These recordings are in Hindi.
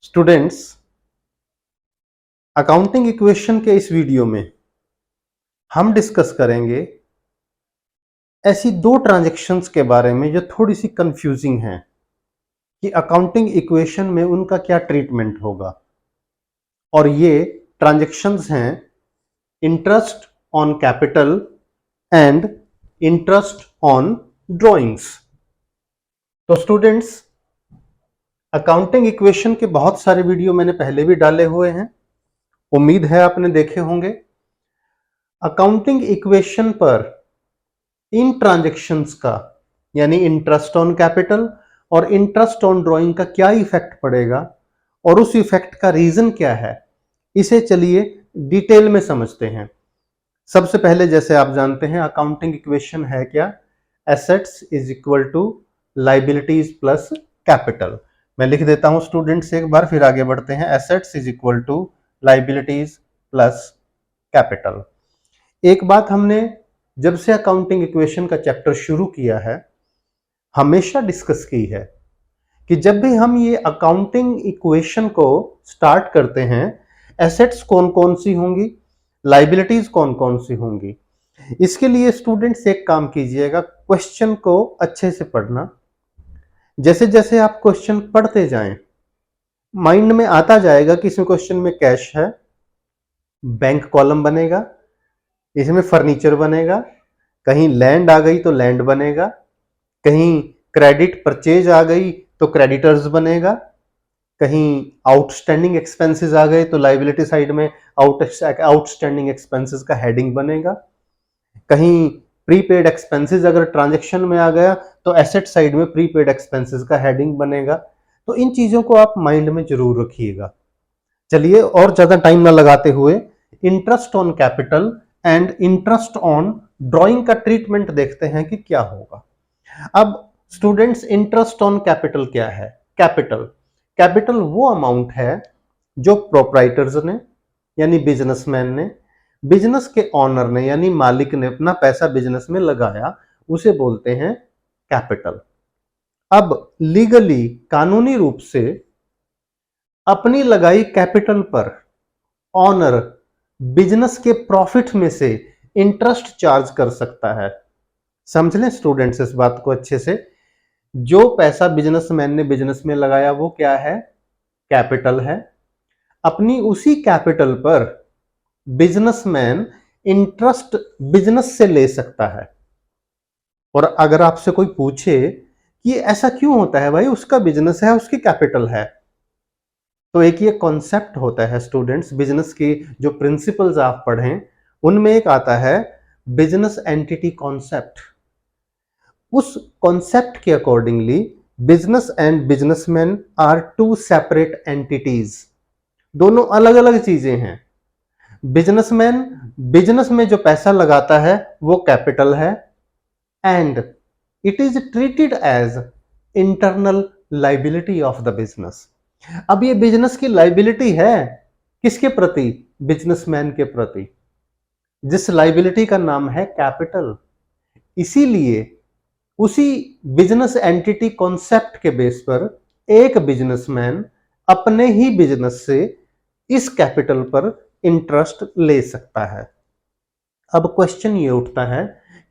स्टूडेंट्स, अकाउंटिंग इक्वेशन के इस वीडियो में हम डिस्कस करेंगे ऐसी दो ट्रांजैक्शंस के बारे में जो थोड़ी सी कंफ्यूजिंग हैं कि अकाउंटिंग इक्वेशन में उनका क्या ट्रीटमेंट होगा। और ये ट्रांजैक्शंस हैं interest on capital and interest on drawings. तो स्टूडेंट्स, अकाउंटिंग इक्वेशन के बहुत सारे वीडियो मैंने पहले भी डाले हुए हैं, उम्मीद है आपने देखे होंगे। अकाउंटिंग इक्वेशन पर इन ट्रांजैक्शंस का यानी इंटरेस्ट ऑन कैपिटल और इंटरेस्ट ऑन ड्राइंग का क्या इफेक्ट पड़ेगा और उस इफेक्ट का रीजन क्या है, इसे चलिए डिटेल में समझते हैं। सबसे पहले, जैसे आप जानते हैं, अकाउंटिंग इक्वेशन है क्या? Assets is equal to liabilities plus capital. मैं लिख देता हूं स्टूडेंट्स एक बार, फिर आगे बढ़ते हैं। Assets is equal to liabilities plus capital. एक बात हमने जब से अकाउंटिंग इक्वेशन का चैप्टर शुरू किया है हमेशा डिस्कस की है कि जब भी हम ये अकाउंटिंग इक्वेशन को स्टार्ट करते हैं, एसेट्स कौन कौन सी होंगी, लाइबिलिटीज कौन कौन सी होंगी। इसके लिए स्टूडेंट्स एक काम कीजिएगा, क्वेश्चन को अच्छे से पढ़ना। जैसे जैसे आप क्वेश्चन पढ़ते जाएं माइंड में आता जाएगा कि इसमें क्वेश्चन में कैश है, बैंक कॉलम बनेगा, इसमें फर्नीचर बनेगा, कहीं लैंड आ गई तो लैंड बनेगा, कहीं क्रेडिट परचेज आ गई तो क्रेडिटर्स बनेगा, कहीं आउटस्टैंडिंग एक्सपेंसेस आ गए तो लाइबिलिटी साइड में आउटस्टैंडिंग एक्सपेंसेस का हेडिंग बनेगा, कहीं प्रीपेड एक्सपेंसेस अगर ट्रांजैक्शन में आ गया तो एसेट साइड में प्रीपेड एक्सपेंसेस का हेडिंग बनेगा। तो इन चीजों को आप माइंड में जरूर रखिएगा। चलिए और ज्यादा टाइम ना लगाते हुए interest on capital and interest on drawing का ट्रीटमेंट देखते हैं कि क्या होगा। अब स्टूडेंट्स, इंटरेस्ट ऑन कैपिटल क्या है? कैपिटल कैपिटल वो अमाउंट है जो प्रोप्राइटर्स ने यानी बिजनेसमैन ने, बिजनेस के ऑनर ने यानी मालिक ने अपना पैसा बिजनेस में लगाया, उसे बोलते हैं कैपिटल। अब लीगली, कानूनी रूप से अपनी लगाई कैपिटल पर ऑनर बिजनेस के प्रॉफिट में से इंटरेस्ट चार्ज कर सकता है। समझ लें स्टूडेंट्स इस बात को अच्छे से। जो पैसा बिजनेसमैन ने बिजनेस में लगाया वो क्या है? कैपिटल है। अपनी उसी कैपिटल पर बिजनेसमैन इंटरेस्ट बिजनेस से ले सकता है। और अगर आपसे कोई पूछे कि ऐसा क्यों होता है भाई, उसका बिजनेस है, उसकी कैपिटल है, तो एक ये कॉन्सेप्ट होता है स्टूडेंट्स, बिजनेस की जो प्रिंसिपल्स आप पढ़ें उनमें एक आता है बिजनेस एंटिटी कॉन्सेप्ट। उस कॉन्सेप्ट के accordingly business and businessman are two separate entities. दोनों अलग अलग चीजें हैं। बिजनेसमैन बिजनेस में जो पैसा लगाता है वो कैपिटल है and it is treated as internal liability of the business. अब ये बिजनेस की लाइबिलिटी है किसके प्रति? बिजनेसमैन के प्रति, जिस लाइबिलिटी का नाम है कैपिटल। इसीलिए उसी बिजनेस एंटिटी कॉन्सेप्ट के बेस पर एक बिजनेसमैन अपने ही बिजनेस से इस कैपिटल पर इंटरेस्ट ले सकता है। अब क्वेश्चन ये उठता है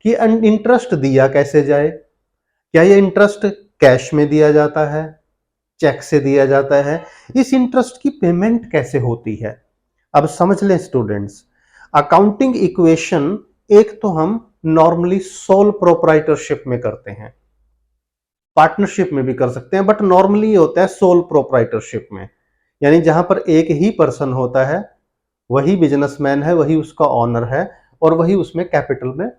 कि इंटरेस्ट दिया कैसे जाए? क्या ये इंटरेस्ट कैश में दिया जाता है, चेक से दिया जाता है? इस इंटरेस्ट की पेमेंट कैसे होती है? अब समझ लें स्टूडेंट्स, अकाउंटिंग इक्वेशन एक तो हम नॉर्मली सोल प्रोप्राइटरशिप में करते हैं, पार्टनरशिप में भी कर सकते हैं, बट नॉर्मली ये होता है सोल प्रोप्राइटरशिप में, यानी जहां पर एक ही पर्सन होता है, वही बिजनेसमैन है, वही उसका ऑनर है और वही उसमें कैपिटल में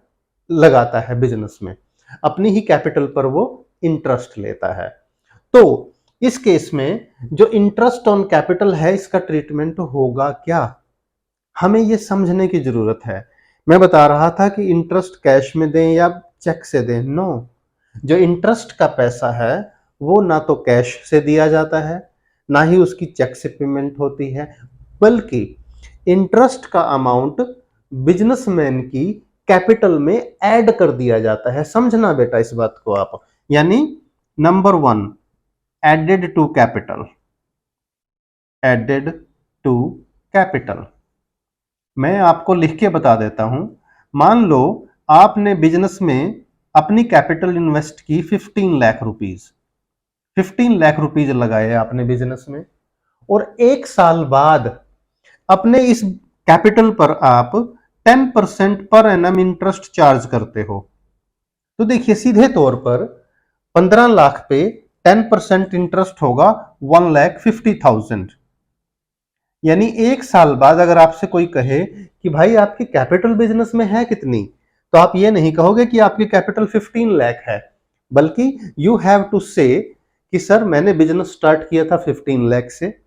लगाता है, बिजनेस में अपनी ही कैपिटल पर वो इंटरेस्ट लेता है। तो इस केस में जो इंटरेस्ट ऑन कैपिटल है इसका ट्रीटमेंट होगा क्या, हमें ये समझने की जरूरत है। मैं बता रहा था कि इंटरेस्ट कैश में दें या चेक से दें, नो। जो इंटरेस्ट का पैसा है वो ना तो कैश से दिया जाता है, ना ही उसकी चेक से पेमेंट होती है, बल्कि इंटरेस्ट का अमाउंट बिजनेसमैन की कैपिटल में ऐड कर दिया जाता है। समझना बेटा इस बात को आप, यानी number 1, added to capital. Added to capital. मैं आपको लिख के बता देता हूं। मान लो आपने बिजनेस में अपनी कैपिटल इन्वेस्ट की 15 लाख रुपीज, 15 लाख रुपीज लगाए आपने बिजनेस में, और एक साल बाद अपने इस कैपिटल पर आप 10% पर एनम इंटरेस्ट चार्ज करते हो। तो देखिए सीधे तौर पर 15 लाख पे 10% इंटरेस्ट होगा 1,50,000। यानी एक साल बाद अगर आपसे कोई कहे कि भाई आपकी कैपिटल बिजनेस में है कितनी, तो आप ये नहीं कहोगे कि आपकी कैपिटल 15 लाख है, बल्कि यू हैव टू से कि सर मैंने बिजनेस स्टार्ट किया था 15 लाख से,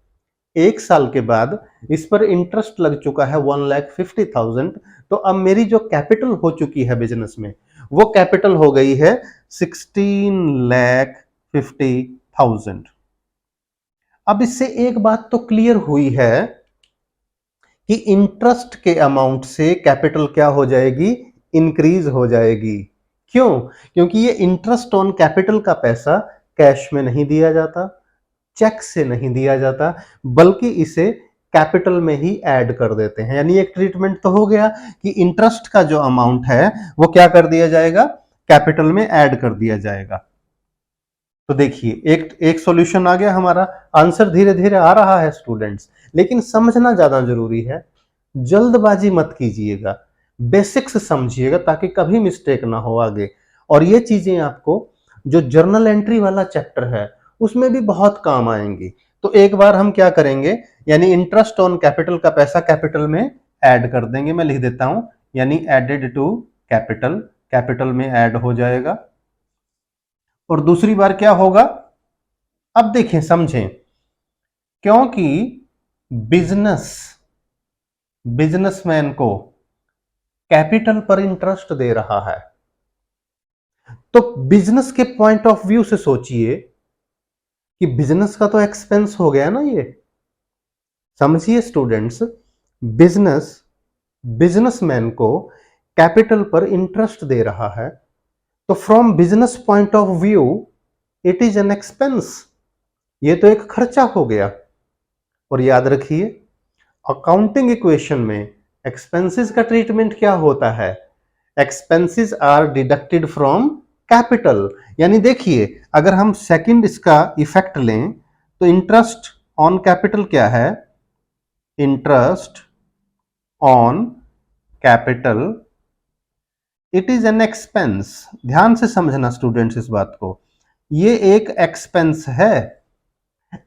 एक साल के बाद इस पर इंटरेस्ट लग चुका है 1,50,000, तो अब मेरी जो कैपिटल हो चुकी है बिजनेस में वो कैपिटल हो गई है 16,50,000। अब इससे एक बात तो क्लियर हुई है कि इंटरेस्ट के अमाउंट से कैपिटल क्या हो जाएगी, इंक्रीज हो जाएगी। क्यों? क्योंकि ये इंटरेस्ट ऑन कैपिटल का पैसा कैश में नहीं दिया जाता, चेक से नहीं दिया जाता, बल्कि इसे कैपिटल में ही ऐड कर देते हैं। यानी एक ट्रीटमेंट तो हो गया कि इंटरेस्ट का जो अमाउंट है वो क्या कर दिया जाएगा, कैपिटल में ऐड कर दिया जाएगा। तो देखिए एक एक सॉल्यूशन आ गया हमारा। आंसर धीरे धीरे आ रहा है स्टूडेंट्स, लेकिन समझना ज्यादा जरूरी है। जल्दबाजी मत कीजिएगा, बेसिक्स समझिएगा ताकि कभी मिस्टेक ना हो आगे। और ये चीजें आपको जो जर्नल एंट्री वाला चैप्टर है उसमें भी बहुत काम आएंगी। तो एक बार हम क्या करेंगे, यानी इंटरेस्ट ऑन कैपिटल का पैसा कैपिटल में ऐड कर देंगे। मैं लिख देता हूं, यानी एडेड टू कैपिटल, कैपिटल में ऐड हो जाएगा। और दूसरी बार क्या होगा, अब देखें समझें, क्योंकि बिजनेसमैन को कैपिटल पर इंटरेस्ट दे रहा है, तो बिजनेस के पॉइंट ऑफ व्यू से सोचिए कि बिजनेस का तो एक्सपेंस हो गया ना ये। समझिए स्टूडेंट्स, बिजनेसमैन को कैपिटल पर इंटरेस्ट दे रहा है, तो from business point of view it is an expense, ये तो एक खर्चा हो गया। और याद रखिए अकाउंटिंग इक्वेशन में एक्सपेंसेस का ट्रीटमेंट क्या होता है, expenses are deducted from capital. यानी देखिए अगर हम सेकंड इसका इफेक्ट लें तो इंटरेस्ट ऑन कैपिटल क्या है, interest on capital it is an expense. ध्यान से समझना स्टूडेंट्स इस बात को, ये एक एक्सपेंस है।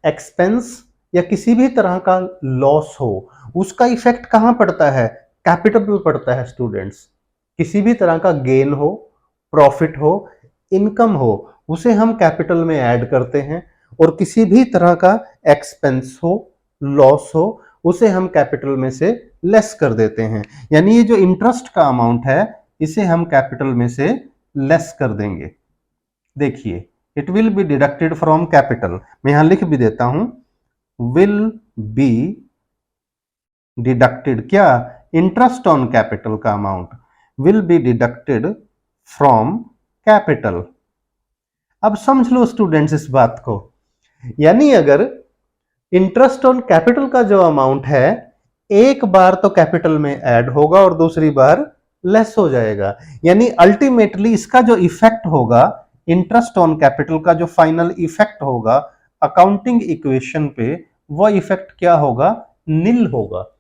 एक्सपेंस या किसी भी तरह का लॉस हो उसका इफेक्ट कहां पड़ता है, कैपिटल पे पड़ता है स्टूडेंट्स। किसी भी तरह का गेन हो, प्रॉफिट हो, इनकम हो, उसे हम कैपिटल में ऐड करते हैं। और किसी भी तरह का एक्सपेंस हो, लॉस हो, उसे हम कैपिटल में से लेस कर देते हैं। यानी ये जो इंटरेस्ट का अमाउंट है इसे हम कैपिटल में से लेस कर देंगे। देखिए it will be deducted from capital, मैं यहां लिख भी देता हूं, विल बी डिडक्टेड, क्या, इंटरेस्ट ऑन कैपिटल का amount will be deducted from capital. अब समझ लो स्टूडेंट्स इस बात को, यानी अगर इंटरेस्ट ऑन कैपिटल का जो अमाउंट है एक बार तो कैपिटल में ऐड होगा और दूसरी बार लेस हो जाएगा, यानी अल्टीमेटली इसका जो इफेक्ट होगा, इंटरेस्ट ऑन कैपिटल का जो फाइनल इफेक्ट होगा अकाउंटिंग इक्वेशन पे, वो इफेक्ट क्या होगा, निल होगा।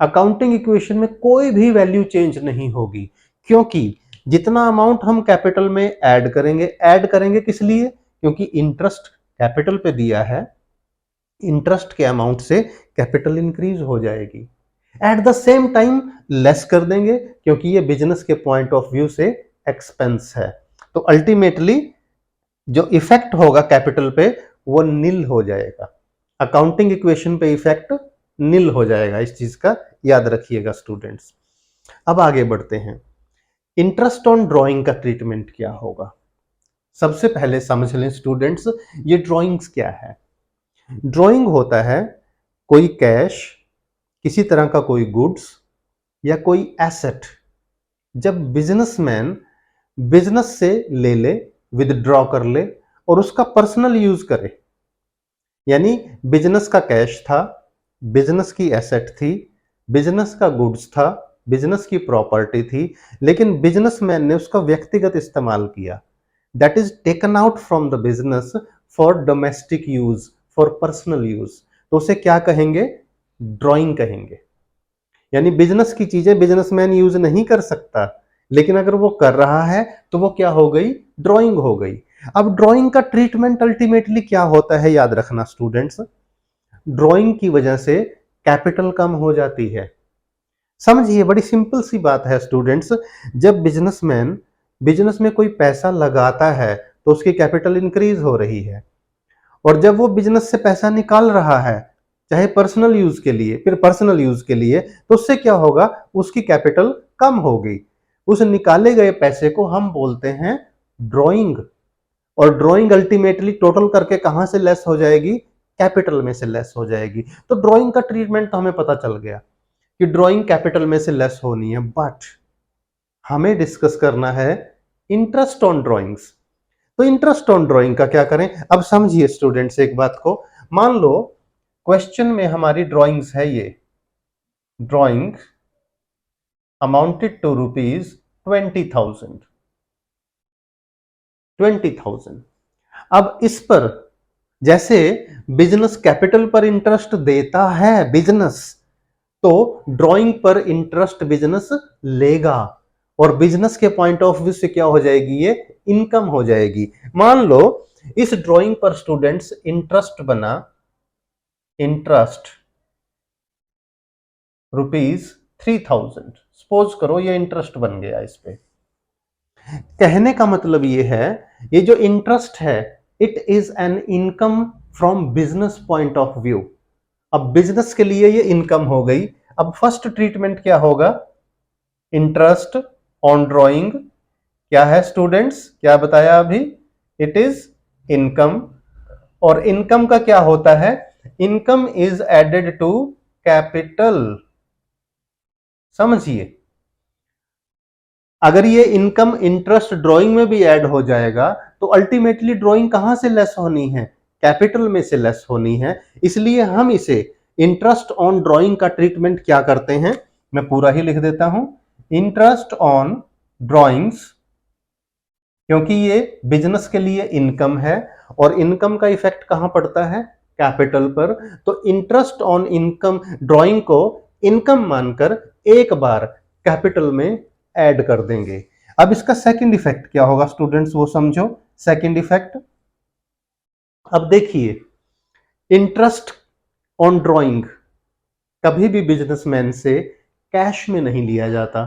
अकाउंटिंग इक्वेशन में कोई भी वैल्यू चेंज नहीं होगी, क्योंकि जितना अमाउंट हम कैपिटल में ऐड करेंगे किस लिए, क्योंकि इंटरेस्ट कैपिटल पे दिया है, इंटरेस्ट के अमाउंट से कैपिटल इंक्रीज हो जाएगी। At the same time less कर देंगे क्योंकि ये बिजनेस के पॉइंट ऑफ व्यू से एक्सपेंस है। तो अल्टीमेटली जो इफेक्ट होगा कैपिटल पे वो निल हो जाएगा। अकाउंटिंग इक्वेशन पे इफेक्ट निल हो जाएगा, इस चीज का याद रखिएगा स्टूडेंट्स। अब आगे बढ़ते हैं, इंटरेस्ट ऑन ड्राइंग का ट्रीटमेंट क्या होगा। सबसे पहले समझ लें स्टूडेंट्स ये ड्राइंग्स क्या है। ड्राइंग होता है कोई कैश, किसी तरह का कोई गुड्स या कोई एसेट जब बिजनेसमैन बिजनेस से ले ले, विदड्रॉ कर ले और उसका पर्सनल यूज करे। यानी बिजनेस का कैश था, बिजनेस की एसेट थी, बिजनेस का गुड्स था, बिजनेस की प्रॉपर्टी थी, लेकिन बिजनेसमैन ने उसका व्यक्तिगत इस्तेमाल किया। That is taken out from the business for domestic use, for personal use. तो उसे क्या कहेंगे? ड्राइंग कहेंगे। यानी बिजनेस की चीजें बिजनेसमैन यूज नहीं कर सकता, लेकिन अगर वो कर रहा है तो वो क्या हो गई? ड्राइंग हो गई। अब ड्राइंग का ट्रीटमेंट अल्टीमेटली क्या होता है, याद रखना स्टूडेंट्स। ड्राइंग की वजह से कैपिटल कम हो जाती है। समझिए, बड़ी सिंपल सी बात है स्टूडेंट्स। जब बिजनेसमैन बिजनेस में कोई पैसा लगाता है तो उसकी कैपिटल इंक्रीज हो रही है, और जब वो बिजनेस से पैसा निकाल रहा है, चाहे पर्सनल यूज के लिए, फिर पर्सनल यूज के लिए, तो उससे क्या होगा? उसकी कैपिटल कम हो गई। उस निकाले गए पैसे को हम बोलते हैं ड्राइंग, और ड्राइंग अल्टीमेटली टोटल करके कहां से लेस हो जाएगी? कैपिटल में से लेस हो जाएगी। तो ड्राइंग का ट्रीटमेंट तो हमें पता चल गया कि ड्राइंग कैपिटल में से लेस होनी है, बट हमें डिस्कस करना है इंटरेस्ट ऑन ड्राइंग्स। तो इंटरेस्ट ऑन ड्राइंग का क्या करें? अब समझिए स्टूडेंट्स एक बात को। मान लो क्वेश्चन में हमारी ड्राइंग्स है, ये ड्राइंग अमाउंटेड टू रुपीज 20,000। 20,000। अब इस पर जैसे बिजनेस कैपिटल पर इंटरेस्ट देता है बिजनेस, तो ड्राइंग पर इंटरेस्ट बिजनेस लेगा, और बिजनेस के पॉइंट ऑफ व्यू से क्या हो जाएगी? ये इनकम हो जाएगी। मान लो इस ड्राइंग पर स्टूडेंट्स इंटरेस्ट बना, इंटरेस्ट रुपीज 3,000। सपोज करो ये इंटरेस्ट बन गया इस पे। कहने का मतलब ये है, ये जो इंटरेस्ट है it is an income from business point of view. अब बिजनेस के लिए ये इनकम हो गई। अब फर्स्ट ट्रीटमेंट क्या होगा? इंटरेस्ट ऑन ड्राइंग क्या है स्टूडेंट्स? क्या बताया अभी? It is income. और इनकम का क्या होता है? Income is added to capital. समझिए, अगर ये इनकम इंटरेस्ट ड्राइंग में भी ऐड हो जाएगा तो अल्टीमेटली ड्राइंग कहां से लेस होनी है? कैपिटल में से लेस होनी है। इसलिए हम इसे इंटरेस्ट ऑन ड्राइंग का ट्रीटमेंट क्या करते हैं? मैं पूरा ही लिख देता हूं, इंटरेस्ट ऑन ड्राइंग्स, क्योंकि ये बिजनेस के लिए इनकम है और इनकम का इफेक्ट कहां पड़ता है? कैपिटल पर। तो इंटरेस्ट ऑन इनकम, ड्राइंग को इनकम मानकर एक बार कैपिटल में ऐड कर देंगे। अब इसका सेकंड इफेक्ट क्या होगा स्टूडेंट्स, वो समझो। सेकंड इफेक्ट, अब देखिए, इंटरेस्ट ऑन ड्राइंग कभी भी बिजनेसमैन से कैश में नहीं लिया जाता।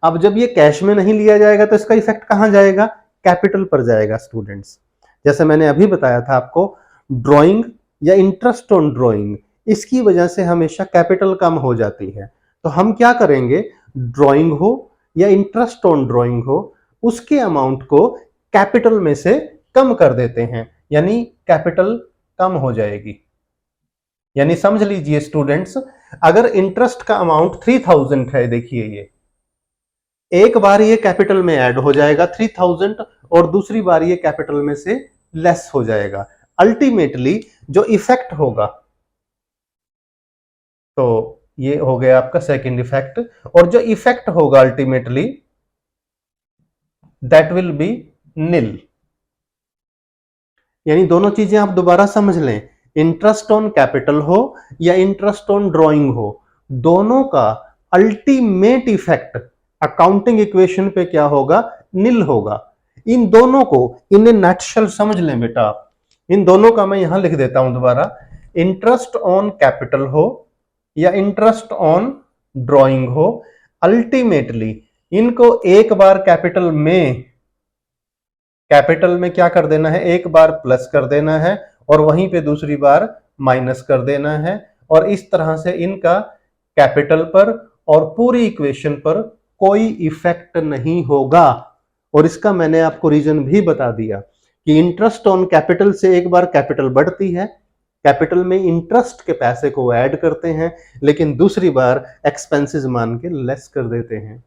अब जब ये कैश में नहीं लिया जाएगा तो इसका इफेक्ट कहां जाएगा? कैपिटल पर जाएगा स्टूडेंट्स। जैसे मैंने अभी बताया था आपको, ड्राइंग या इंटरेस्ट ऑन ड्राइंग, इसकी वजह से हमेशा कैपिटल कम हो जाती है। तो हम क्या करेंगे? ड्राइंग हो या इंटरेस्ट ऑन ड्राइंग हो, उसके अमाउंट को कैपिटल में से कम कर देते हैं, यानी कैपिटल कम हो जाएगी। यानी समझ लीजिए स्टूडेंट्स, अगर इंटरेस्ट का अमाउंट 3,000 है, देखिए ये एक बार ये कैपिटल में ऐड हो जाएगा 3,000, और दूसरी बार ये कैपिटल में से लेस हो जाएगा। अल्टीमेटली जो इफेक्ट होगा, तो ये हो गया आपका सेकंड इफेक्ट, और जो इफेक्ट होगा अल्टीमेटली दैट विल बी निल। यानी दोनों चीजें आप दोबारा समझ लें, इंटरेस्ट ऑन कैपिटल हो या इंटरेस्ट ऑन ड्राइंग हो, दोनों का अल्टीमेट इफेक्ट अकाउंटिंग इक्वेशन पे क्या होगा? निल होगा। इन दोनों को इन नटशेल समझ लें बेटा। इन दोनों का मैं यहां लिख देता हूं दोबारा, इंटरेस्ट ऑन कैपिटल हो या इंटरेस्ट ऑन ड्राइंग हो, अल्टीमेटली इनको एक बार कैपिटल में क्या कर देना है? एक बार प्लस कर देना है, और वहीं पे दूसरी बार माइनस कर देना है, और इस तरह से इनका कैपिटल पर और पूरी इक्वेशन पर कोई इफेक्ट नहीं होगा। और इसका मैंने आपको रीजन भी बता दिया कि इंटरेस्ट ऑन कैपिटल से एक बार कैपिटल बढ़ती है, कैपिटल में इंटरेस्ट के पैसे को ऐड करते हैं, लेकिन दूसरी बार एक्सपेंसेस मान के लेस कर देते हैं।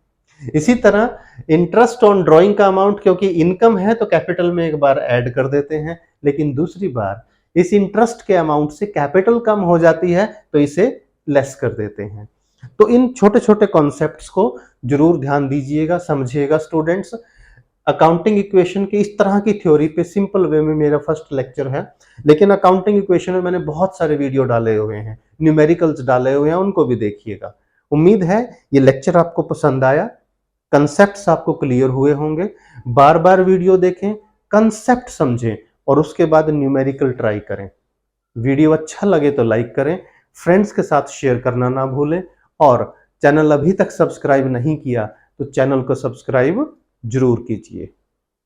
इसी तरह इंटरेस्ट ऑन ड्राइंग का अमाउंट क्योंकि इनकम है तो कैपिटल में एक बार ऐड कर देते हैं, लेकिन दूसरी बार इस इंटरेस्ट के अमाउंट से कैपिटल कम हो जाती है तो इसे लेस कर देते हैं। तो इन छोटे छोटे कॉन्सेप्ट्स को जरूर ध्यान दीजिएगा, समझिएगा स्टूडेंट्स। अकाउंटिंग इक्वेशन के इस तरह की थ्योरी पे सिंपल वे में मेरा फर्स्ट लेक्चर है, लेकिन अकाउंटिंग इक्वेशन में मैंने बहुत सारे वीडियो डाले हुए हैं, न्यूमेरिकल्स डाले हुए हैं, उनको भी देखिएगा। उम्मीद है ये लेक्चर आपको पसंद आया, कंसेप्ट्स आपको क्लियर हुए होंगे। बार बार वीडियो देखें, कंसेप्ट समझें और उसके बाद न्यूमेरिकल ट्राई करें। वीडियो अच्छा लगे तो लाइक करें, फ्रेंड्स के साथ शेयर करना ना भूलें, और चैनल अभी तक सब्सक्राइब नहीं किया तो चैनल को सब्सक्राइब जरूर कीजिए।